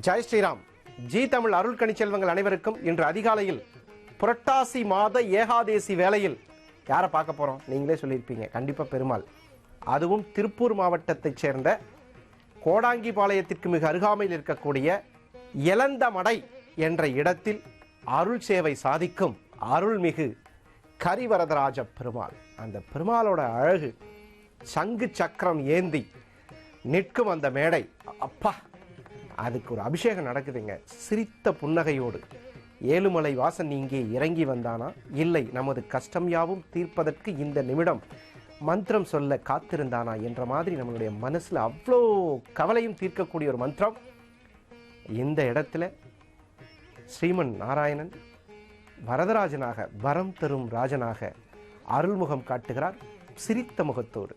Jai Sriram. G Tamil அருள் கணிச்செல்வங்கள் அனைவருக்கும் இன்று அதிகாலையில் புரட்டாசி மாத ஏகாதேசி வேளையில் யாரை பார்க்க போறோம்? நீங்களே சொல்லியிருப்பீங்க, கண்டிப்பா பெருமாள். அதுவும் திருப்பூர் மாவட்டத்தைச் சேர்ந்த கோடாங்கிபாளையத்திற்கு மிக அருகாமையில் இருக்கக்கூடிய எலந்தமடை என்ற இடத்தில் அருள் சேவை சாதிக்கும் அருள்மிகு கரிவரதராஜ பெருமாள். அந்த பெருமாளோட அழகு, சங்கு சக்கரம் ஏந்தி நிற்கும் அந்த மேடை, அப்பா, அதுக்கு ஒரு அபிஷேகம் நடக்குதுங்க. சிரித்த புன்னகையோடு ஏழுமலை வாசன் இங்கே இறங்கி வந்தானா, இல்லை நமது கஷ்டம் யாவும் தீர்ப்பதற்கு இந்த நிமிடம் மந்திரம் சொல்ல காத்திருந்தானா என்ற மாதிரி நம்மளுடைய மனசுல அவ்வளோ கவலையும் தீர்க்கக்கூடிய ஒரு மந்திரம். இந்த இடத்துல ஸ்ரீமன் நாராயணன் வரதராஜனாக, வரம் தரும் ராஜனாக அருள்முகம் காட்டுகிறார் சிரித்த முகத்தோடு.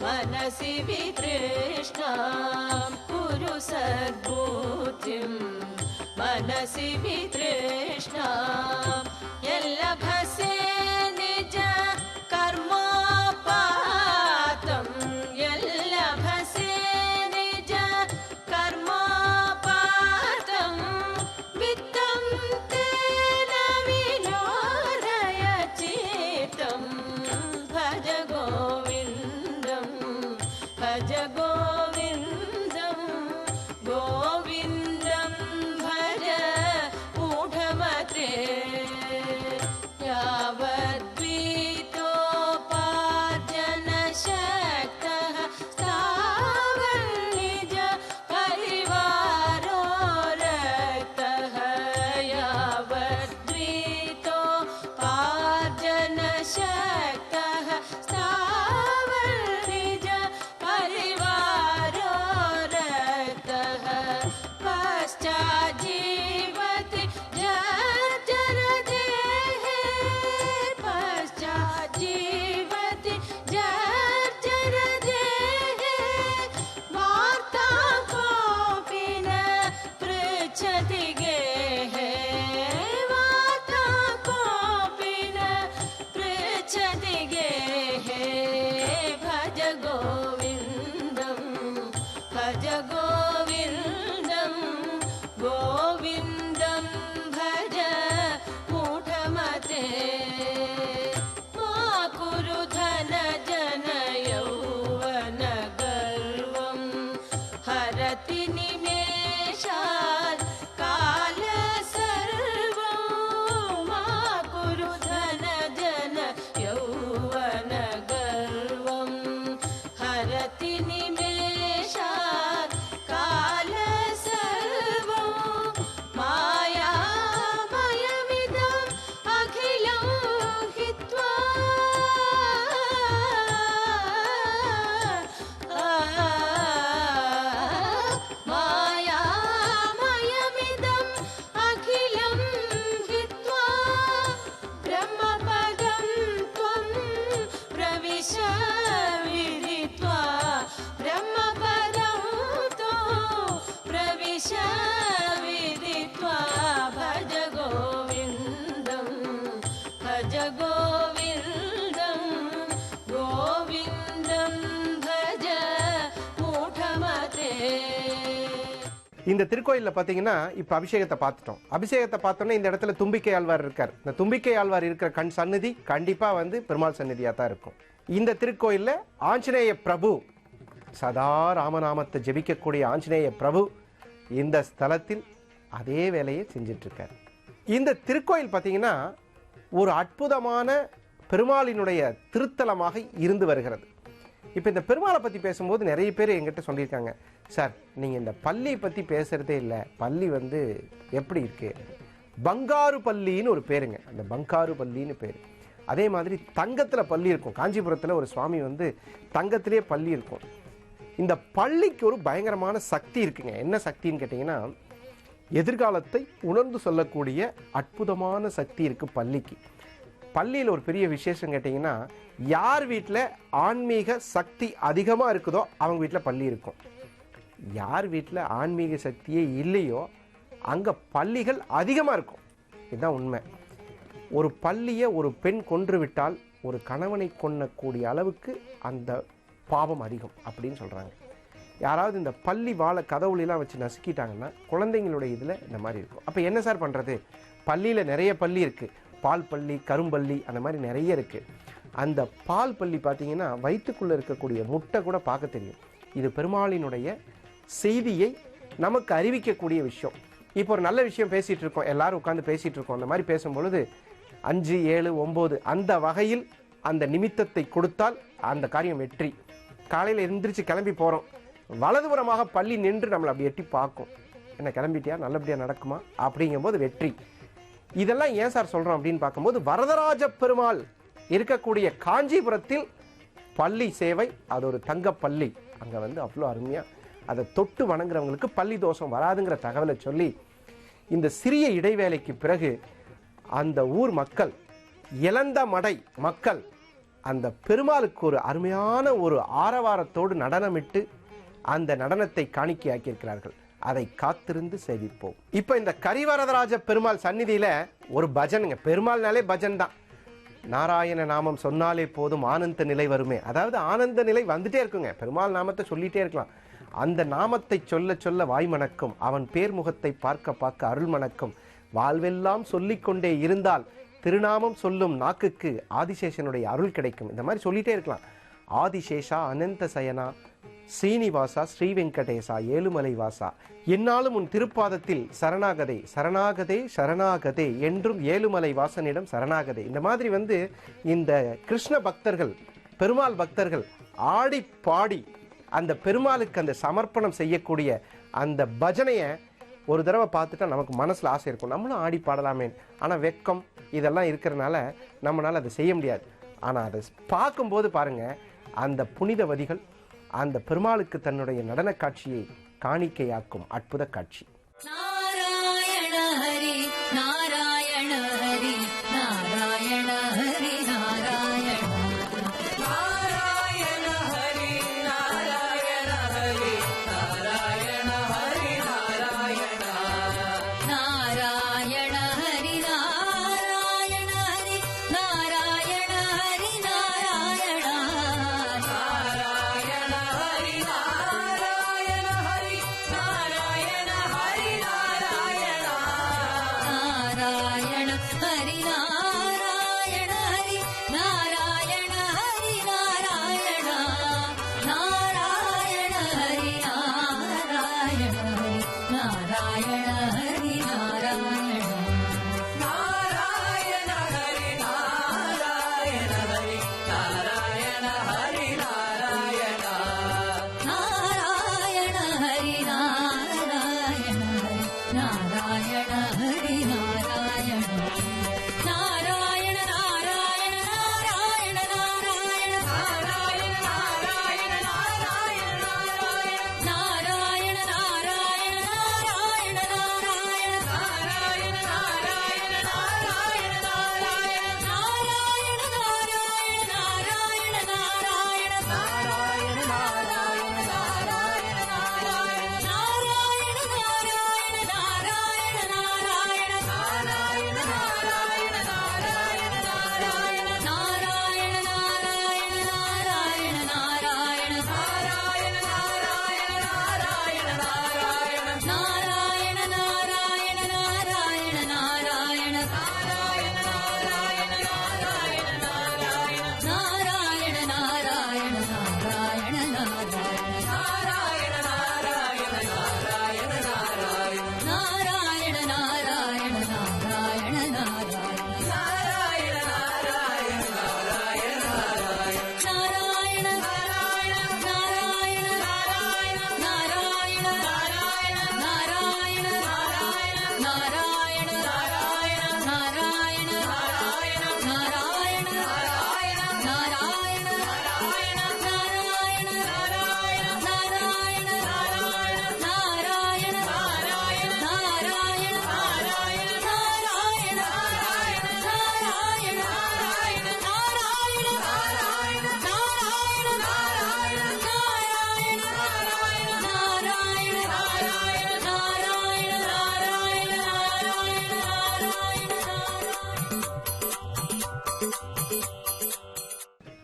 मनसि वितृष्णां कुरु सद्बुद्धिं मनसि वितृष्णां यल्लभसे निज कर्मोपातं यल्लभसे निज कर्मोपातं वित्तं तेन विलोरय चित्तं भज भज गोविन्दं गोविन्दं भज मूढमते यावद्वीतोपार्जनशक्तः स्थावन्निज परिवारो रक्तः यावद्वीतोपार्जनशक्तः இந்த திருக்கோயிலில் பார்த்தீங்கன்னா இப்போ அபிஷேகத்தை பார்த்துட்டோம். அபிஷேகத்தை பார்த்தோன்னே இந்த இடத்துல தும்பிக்கை ஆழ்வார் இருக்கார். இந்த தும்பிக்கை ஆழ்வார் இருக்கிற கண் சந்நிதி கண்டிப்பாக வந்து பெருமாள் சந்நிதியாக தான் இருக்கும். இந்த திருக்கோயிலில் ஆஞ்சநேய பிரபு, சதா ராமநாமத்தை ஜெபிக்கக்கூடிய ஆஞ்சநேய பிரபு இந்த ஸ்தலத்தில் அதே வேலையை செஞ்சிட்ருக்கார். இந்த திருக்கோயில் பார்த்தீங்கன்னா ஒரு அற்புதமான பெருமாளினுடைய திருத்தலமாக இருந்து வருகிறது. இப்போ இந்த பெருமாளை பற்றி பேசும்போது நிறைய பேர் எங்கிட்ட சொல்லியிருக்காங்க, சார் நீங்கள் இந்த பள்ளியை பற்றி பேசுகிறதே இல்லை, பள்ளி வந்து எப்படி இருக்குது, பங்காரு பள்ளின்னு ஒரு பேருங்க. அந்த பங்காரு பள்ளின்னு பேர். அதே மாதிரி தங்கத்தில் பள்ளி இருக்கும். காஞ்சிபுரத்தில் ஒரு சுவாமி வந்து தங்கத்திலே பள்ளி இருக்கும். இந்த பள்ளிக்கு ஒரு பயங்கரமான சக்தி இருக்குங்க. என்ன சக்தின்னு கேட்டிங்கன்னா, எதிர்காலத்தை உணர்ந்து சொல்லக்கூடிய அற்புதமான சக்தி இருக்குது பள்ளிக்கு. பள்ளியில் ஒரு பெரிய விசேஷம் கேட்டிங்கன்னா, யார் வீட்டில் ஆன்மீக சக்தி அதிகமாக இருக்குதோ அவங்க வீட்டில் பள்ளி இருக்கும். யார் வீட்டில் ஆன்மீக சக்தியே இல்லையோ அங்கே பள்ளிகள் அதிகமாக இருக்கும். இதுதான் உண்மை. ஒரு பள்ளியை ஒரு பெண் கொன்று விட்டால் ஒரு கணவனை கொன்னக்கூடிய அளவுக்கு அந்த பாவம் அதிகம் அப்படின்னு சொல்கிறாங்க. யாராவது இந்த பள்ளி வாழை கதவுலாம் வச்சு நசுக்கிட்டாங்கன்னா குழந்தைங்களுடைய இதில் இந்த மாதிரி இருக்கும். அப்போ என்ன சார் பண்ணுறது? பள்ளியில் நிறைய பள்ளி இருக்குது. பால் பள்ளி, கரும்பள்ளி, அந்த மாதிரி நிறைய இருக்குது. அந்த பால் பள்ளி பார்த்தீங்கன்னா வயிற்றுக்குள்ளே இருக்கக்கூடிய முட்டை கூட பார்க்க தெரியும். இது பெருமாளினுடைய செய்தியை நமக்கு அறிவிக்கக்கூடிய விஷயம். இப்போ ஒரு நல்ல விஷயம் பேசிகிட்டு இருக்கோம், எல்லோரும் உட்காந்து பேசிகிட்டு இருக்கோம். அந்த மாதிரி பேசும்பொழுது 5, 7, 9 அந்த வகையில் அந்த நிமித்தத்தை கொடுத்தால் அந்த காரியம் வெற்றி. காலையில் எந்திரிச்சு கிளம்பி போகிறோம், வலதுபுறமாக பள்ளி நின்று நம்மளை அப்படி எட்டி பார்க்கும், என்ன கிளம்பிட்டியா, நல்லபடியாக நடக்குமா அப்படிங்கும்போது வெற்றி. இதெல்லாம் ஏன் சார் சொல்கிறோம் அப்படின்னு பார்க்கும்போது, வரதராஜ பெருமாள் இருக்கக்கூடிய காஞ்சிபுரத்தில் பள்ளி சேவை, அது ஒரு தங்க பள்ளி. அங்கே வந்து அவ்வளோ அருமையாக அதை தொட்டு வணங்குறவங்களுக்கு பள்ளி தோஷம் வராதுங்கிற தகவலை சொல்லி, இந்த சிறிய இடைவேளைக்கு பிறகு அந்த ஊர் மக்கள், இளந்த மடை மக்கள் அந்த பெருமாளுக்கு ஒரு அருமையான ஒரு ஆரவாரத்தோடு நடனமிட்டு அந்த நடனத்தை காணிக்கையாக்கியிருக்கிறார்கள். அதை காத்திருந்து சேவிப்போம். இப்போ இந்த கரிவரதராஜ பெருமாள் சந்நிதியில ஒரு பஜனுங்க. பெருமாள்னாலே பஜன் தான். நாராயண நாமம் சொன்னாலே போதும் ஆனந்த நிலை வருமே. அதாவது ஆனந்த நிலை வந்துட்டே இருக்குங்க. பெருமாள் நாமத்தை சொல்லிட்டே இருக்கலாம். அந்த நாமத்தை சொல்ல சொல்ல வாய் மணக்கும், அவன் பேர்முகத்தை பார்க்க பார்க்க அருள் மணக்கும், வாழ்வெல்லாம் சொல்லிக்கொண்டே இருந்தால் திருநாமம் சொல்லும் நாக்குக்கு ஆதிசேஷனுடைய அருள் கிடைக்கும். இந்த மாதிரி சொல்லிட்டே இருக்கலாம். ஆதிசேஷா, அனந்த சயனா, ஸ்ரீனிவாசா, ஸ்ரீ வெங்கடேசா, ஏழுமலை வாசா, என்னாலும் உன் திருப்பாதத்தில் சரணாகதே, சரணாகதே, சரணாகதே என்றும் ஏழுமலை வாசனிடம் சரணாகதே. இந்த மாதிரி வந்து இந்த கிருஷ்ண பக்தர்கள், பெருமாள் பக்தர்கள் ஆடி பாடி அந்த பெருமாளுக்கு அந்த சமர்ப்பணம் செய்யக்கூடிய அந்த பஜனையை ஒரு தடவை பார்த்துட்டா நமக்கு மனசில் ஆசை இருக்கும், நம்மளும் ஆடி பாடலாமே. ஆனால் வெக்கம் இதெல்லாம் இருக்கிறனால நம்மளால் அதை செய்ய முடியாது. ஆனால் அதை பார்க்கும்போது பாருங்கள், அந்த புனிதவதிகள் அந்த பெருமாளுக்கு தன்னுடைய நடன காட்சியை காணிக்கையாக்கும் அற்புத காட்சி. நாராயண ஹரி நாராயண ஹரி நாராயண ஹரி நாராயண நாராயண ஹரி நாராயண ஹரி நாராயண ஹரி நாராயண நாராயண ஹரி நாராயண ஹரி நாராயண ஹரி நாராயண நாராயண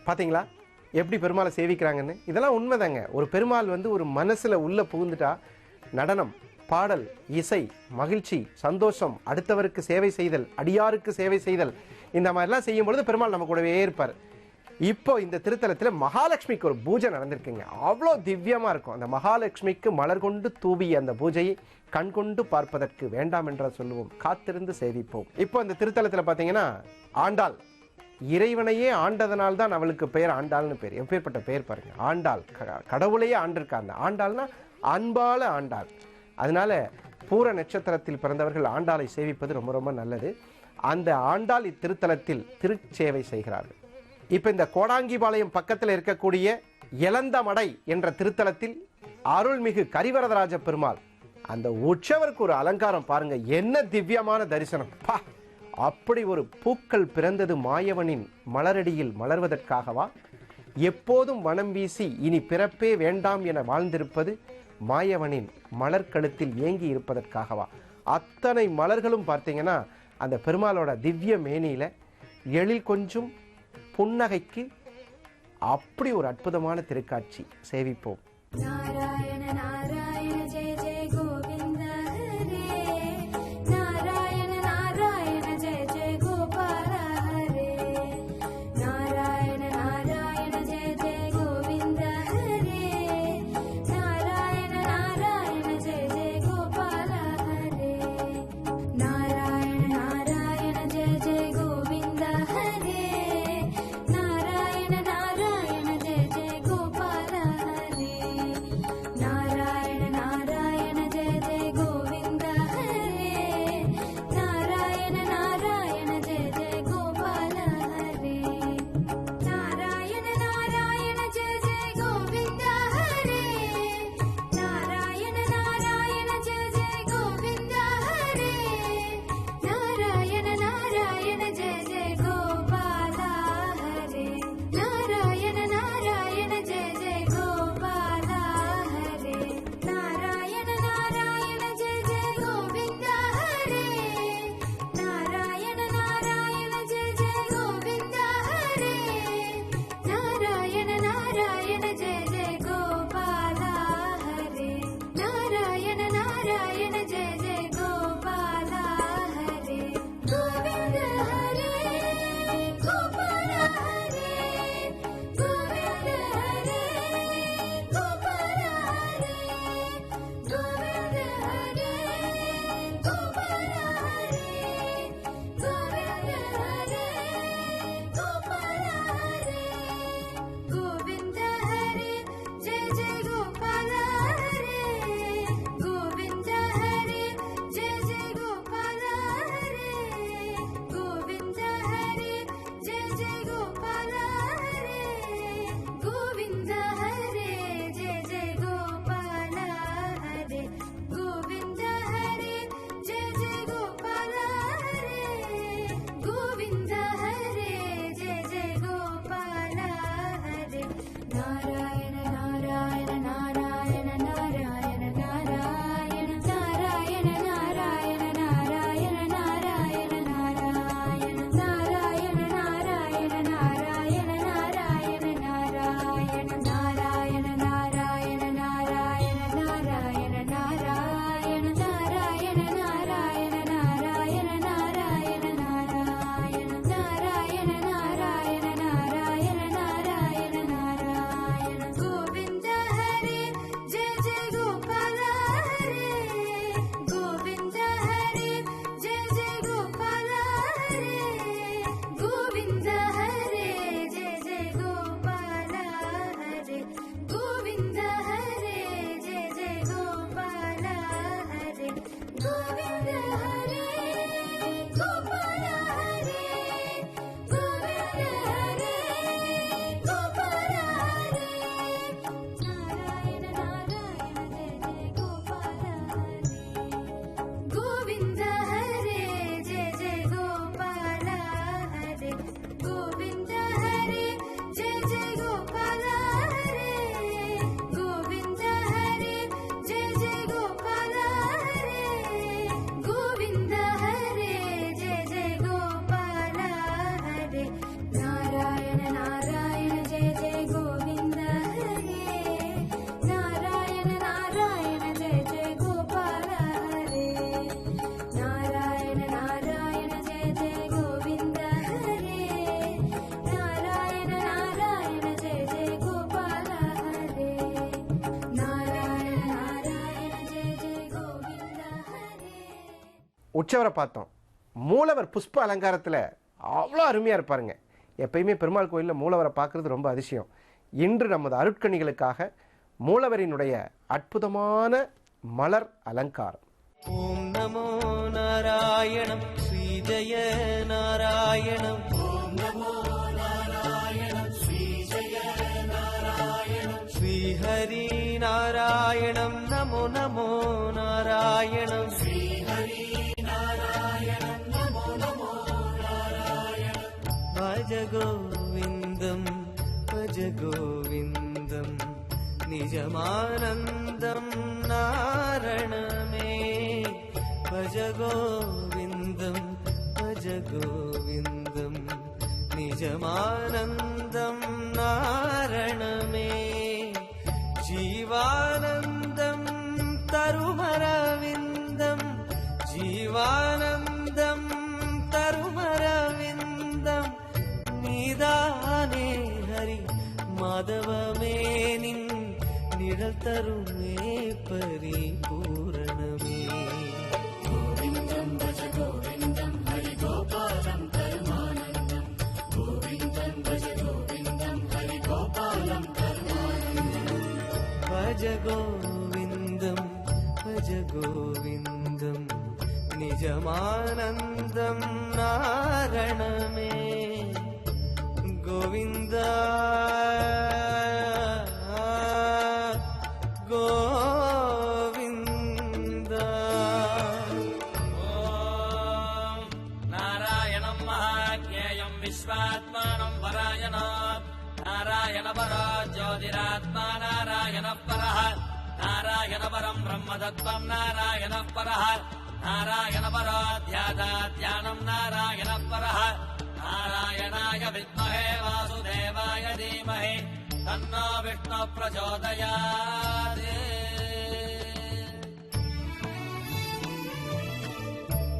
பாத்தீங்களா எப்படி பெருமாளை சேவிக்கிறாங்கன்னு? இதெல்லாம் உண்மைதாங்க. ஒரு பெருமாள் வந்து ஒரு மனசுல உள்ள புகுந்துட்டா நடனம், பாடல், இசை, மகிழ்ச்சி, சந்தோஷம், அடுத்தவருக்கு சேவை செய்தல், அடியாருக்கு சேவை செய்தல், இந்த மாதிரிலாம் செய்யும் பொழுது பெருமாள் நம்ம கூடவே இருப்பார். இப்போ இந்த திருத்தலத்தில் மகாலட்சுமிக்கு ஒரு பூஜை நடந்திருக்குங்க. அவ்வளோ திவ்யமாக இருக்கும். அந்த மகாலட்சுமிக்கு மலர் கொண்டு தூவிய அந்த பூஜையை கண் கொண்டு பார்ப்பதற்கு வேண்டாம் என்ற சொல்லுவோம், காத்திருந்து சேவிப்போம். இப்போ இந்த திருத்தலத்தில் பார்த்தீங்கன்னா ஆண்டாள் இறைவனையே ஆண்டதனால் தான் அவளுக்கு பெயர் ஆண்டாள்னு பேர். எப்பேற்பட்ட பெயர் பாருங்க, ஆண்டாள். கடவுளையே ஆண்டிருக்காங்க. ஆண்டாள்னா அன்பால ஆண்டாள். அதனால பூர நட்சத்திரத்தில் பிறந்தவர்கள் ஆண்டாளை சேவிப்பது ரொம்ப ரொம்ப நல்லது. அந்த ஆண்டாள் இத்திருத்தலத்தில் திருச்சேவை செய்கிறார்கள். இப்போ இந்த கோடாங்கிபாளையம் பக்கத்தில் இருக்கக்கூடிய எலந்தமடை என்ற திருத்தலத்தில் அருள்மிகு கரிவரதராஜ பெருமாள், அந்த உற்சவருக்கு ஒரு அலங்காரம் பாருங்க, என்ன திவ்யமான தரிசனம். அப்படி ஒரு பூக்கள் பிறந்தது மாயவனின் மலரடியில் மலர்வதற்காகவா? எப்போதும் வனம் வீசி இனி பிறப்பே வேண்டாம் என வாழ்ந்திருப்பது மாயவனின் மலர்கழுத்தில் ஏங்கி இருப்பதற்காகவா? அத்தனை மலர்களும் பார்த்தீங்கன்னா அந்த பெருமாளோட திவ்ய மேனியில எழில் கொஞ்சம் புன்னகைக்கு அப்படி ஒரு அற்புதமான திருக்காட்சி. சேவிப்போம். நாராயண நாராயண ஜெய ஜெய கோவிந்த ஹரே, நாராயண நாராயண ஜெய ஜெய கோபால ஹரே, நாராயண நாராயண ஜெய ஜெய கோவிந்த ஹரே, நாராயண நாராயண ஜெய ஜெய கோபால ஹரே, நாராயண நாராயண ஜெய ஜெய கோவிந்த ஹரே, நாராயண நாராயண ஜெய ஜெய கோபால ஹரே, உற்சவரை பார்த்தோம். மூலவர் புஷ்ப அலங்காரத்தில் அவ்வளோ அருமையாக இருப்பாருங்க. எப்பயுமே பெருமாள் கோயிலில் மூலவரை பார்க்குறது ரொம்ப அதிசயம். இன்று நமது அருட்கணிகளுக்காக மூலவரினுடைய அற்புதமான மலர் அலங்காரம். ஓம் நமோ நாராயணம் ஸ்ரீ ஜெய நாராயணம். ஓம் நமோ நாராயணம் ஸ்ரீ ஜெய நாராயணம். ஸ்ரீ ஹரி நாராயணம் நமோ நமோ நாராயணம். ஸ்ரீ ஹரி நாராயணம் நமோ நமோ நாராயணம். பஜ கோவிந்தம் பஜ கோவிந்தம் நிஜமானந்தம் நாரணமே. பஜ கோவிந்தம் பஜ கோவிந்தம் நிஜமானந்தம் நாரணமே. ஜீவானந்தம் தருமரவிந்தம் ஜீவானந்தம் தருமரவிந்தம் நீதானே ஹரி மாதவமே நின் நிழல் தருமே பரிபூரணமே. கோவிந்தம் பஜ கோவிந்தம் ஹரி கோபாலம் பரமானந்தம். கோவிந்தம் பஜ கோவிந்தம் ஹரி கோபாலம் பரமானந்தம். பஜ கோவிந்தம் பஜ கோவிந்தம் நிஜமானந்தம் நாரணமே. கோவிந்தா கோவிந்தா. ஓம் நாராயணம் மகாத்யேயம் விஸ்வாத்மானம் பராயணாத். நாராயண பரோ ஜோதிராத்மா நாராயண பரஹ. நாராயண பரம் பிரம்மதத்வம் நாராயண பரஹ. நாராயண பரோ த்யாதாத்யானம் நாராயண பரஹ. நாராயணாய வித்மஹே வாசுதேவாய தீமஹி தன்னோ விஷ்ணு பிரச்சோதயாத்.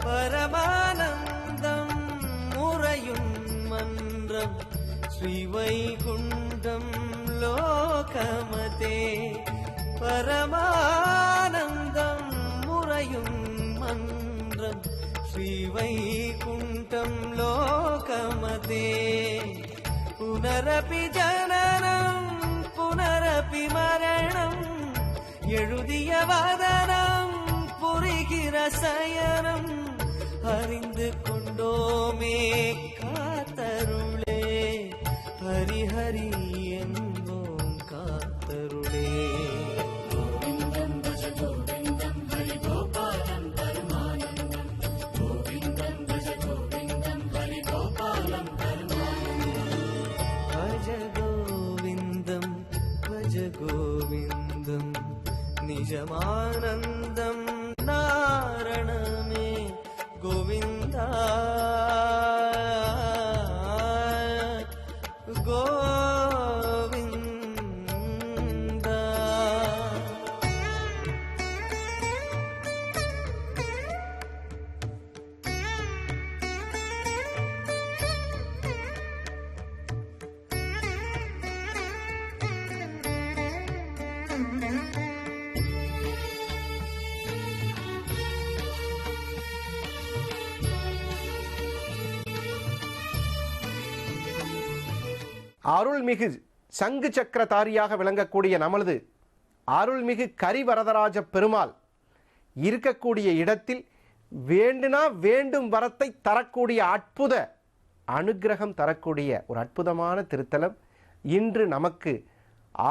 பரமானந்தம் முறையும் மன்றம் ஸ்ரீவைகுண்டம் லோகமதே. பரமானந்தம் முறையும் மன்றம் ஸ்ரீவைகுண்டம் லோகமதே. புனரபி ஜனனம் புனரபி மரணம் எழுதிய வதனம் புரிகிற சயனம் அறிந்து கொண்டோமே காத்தருளே. ஹரி ஹரி என்போம் காத்தருளே. கோவிந்தம் பஜ கோவிந்தம் ஹரி கோபாலம் பரமானந்தம். கோவிந்தம் பஜ கோவிந்தம் ஹரி கோபாலம் பரமானந்தம். பஜ கோவிந்தம் பஜ கோவிந்தம் நிஜமானந்தம் நாரணமே. கோவிந்தா கோவிந்தா. அருள்மிகு சங்கு சக்கரதாரியாக விளங்கக்கூடிய நமது அருள்மிகு கரிவரதராஜ பெருமாள் இருக்கக்கூடிய இடத்தில் வேண்டுனா வேண்டும் வரத்தை தரக்கூடிய அற்புத அனுக்கிரகம் தரக்கூடிய ஒரு அற்புதமான திருத்தலம். இன்று நமக்கு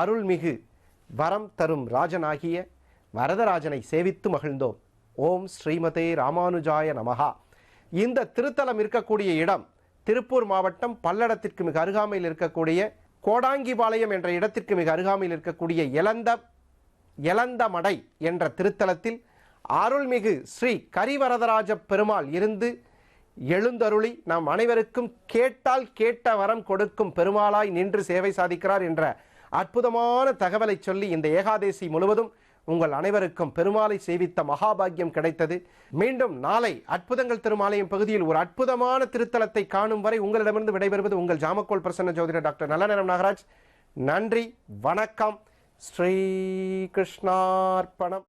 அருள்மிகு வரம் தரும் ராஜனாகிய வரதராஜனை சேவித்து மகிழ்ந்தோம். ஓம் ஸ்ரீமதே ராமானுஜாய நமஹா. இந்த திருத்தலம் இருக்கக்கூடிய இடம் திருப்பூர் மாவட்டம் பல்லடத்திற்கு மிக அருகாமையில் இருக்கக்கூடிய கோடாங்கிபாளையம் என்ற இடத்திற்கு மிக அருகாமையில் இருக்கக்கூடிய எலந்தமடை என்ற திருத்தலத்தில் அருள்மிகு ஸ்ரீ கரிவரதராஜ பெருமாள் இருந்து எழுந்தருளி நாம் அனைவருக்கும் கேட்டால் கேட்ட வரம் கொடுக்கும் பெருமாளாய் நின்று சேவை சாதிக்கிறார் என்ற அற்புதமான தகவலை சொல்லி இந்த ஏகாதேசி முழுவதும் உங்கள் அனைவருக்கும் பெருமாளை சேவித்த மகாபாகியம் கிடைத்தது. மீண்டும் நாளை அற்புதங்கள் திருமாலயம் பகுதியில் ஒரு அற்புதமான திருத்தலத்தை காணும் வரை உங்களிடமிருந்து விடைபெறுவது உங்கள் ஜாமக்கோல் பிரசன்ன ஜோதிடர் டாக்டர் நல்லநேரம் நாகராஜ். நன்றி, வணக்கம். ஸ்ரீ கிருஷ்ணார்ப்பணம்.